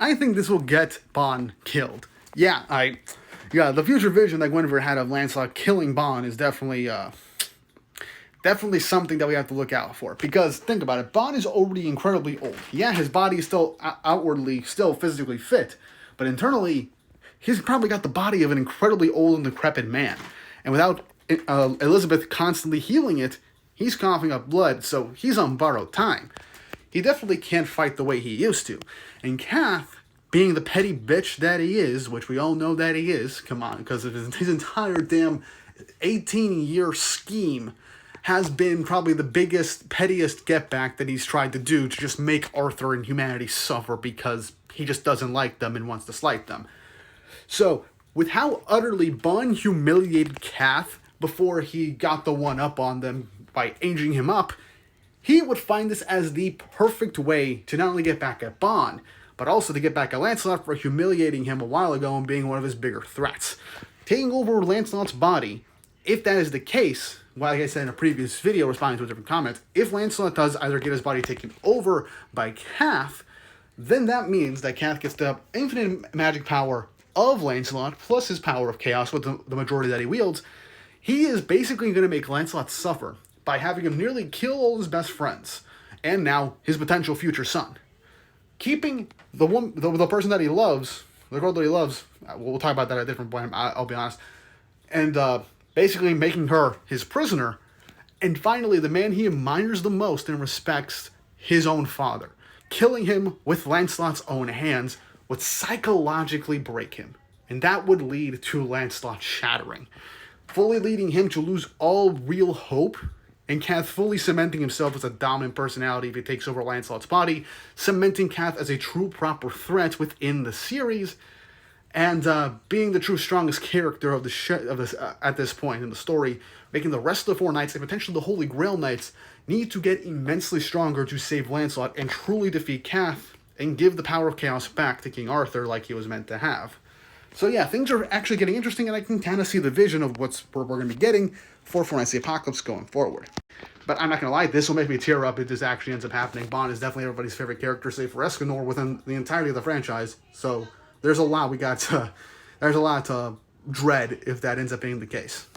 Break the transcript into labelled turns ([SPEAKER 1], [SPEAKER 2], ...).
[SPEAKER 1] I think this will get Bond killed. Yeah, the future vision that Guinevere had of Lancelot killing Bond is definitely something that we have to look out for. Because think about it, Bond is already incredibly old. Yeah, his body is still outwardly still physically fit, but internally, he's probably got the body of an incredibly old and decrepit man. And without Elizabeth constantly healing it, he's coughing up blood, so he's on borrowed time. He definitely can't fight the way he used to. And Kath, being the petty bitch that he is, which we all know that he is, come on, because of his entire damn 18-year scheme, has been probably the biggest, pettiest get-back that he's tried to do to just make Arthur and humanity suffer because he just doesn't like them and wants to slight them. So, with how utterly Bond humiliated Kath before he got the one-up on them by aging him up, he would find this as the perfect way to not only get back at Bond, but also to get back at Lancelot for humiliating him a while ago and being one of his bigger threats. Taking over Lancelot's body, if that is the case, like I said in a previous video responding to a different comment, if Lancelot does either get his body taken over by Kath, then that means that Kath gets the infinite magic power of Lancelot, plus his power of chaos with the majority that he wields. He is basically going to make Lancelot suffer by having him nearly kill all his best friends, and now his potential future son. Keeping the person that he loves, the girl that he loves, we'll talk about that at a different point, I'll be honest, and basically making her his prisoner, and finally the man he admires the most and respects, his own father. Killing him with Lancelot's own hands would psychologically break him, and that would lead to Lancelot shattering, fully leading him to lose all real hope, and Kath fully cementing himself as a dominant personality if he takes over Lancelot's body, cementing Kath as a true proper threat within the series, and being the true strongest character of at this point in the story, making the rest of the four knights, and potentially the Holy Grail knights, need to get immensely stronger to save Lancelot and truly defeat Kath, and give the power of chaos back to King Arthur like he was meant to have. So yeah, things are actually getting interesting, and I can kind of see the vision of what we're going to be getting for Four Knights of the Apocalypse going forward. But I'm not going to lie, this will make me tear up if this actually ends up happening. Bond is definitely everybody's favorite character, save for Escanor, within the entirety of the franchise. So there's a lot to dread if that ends up being the case.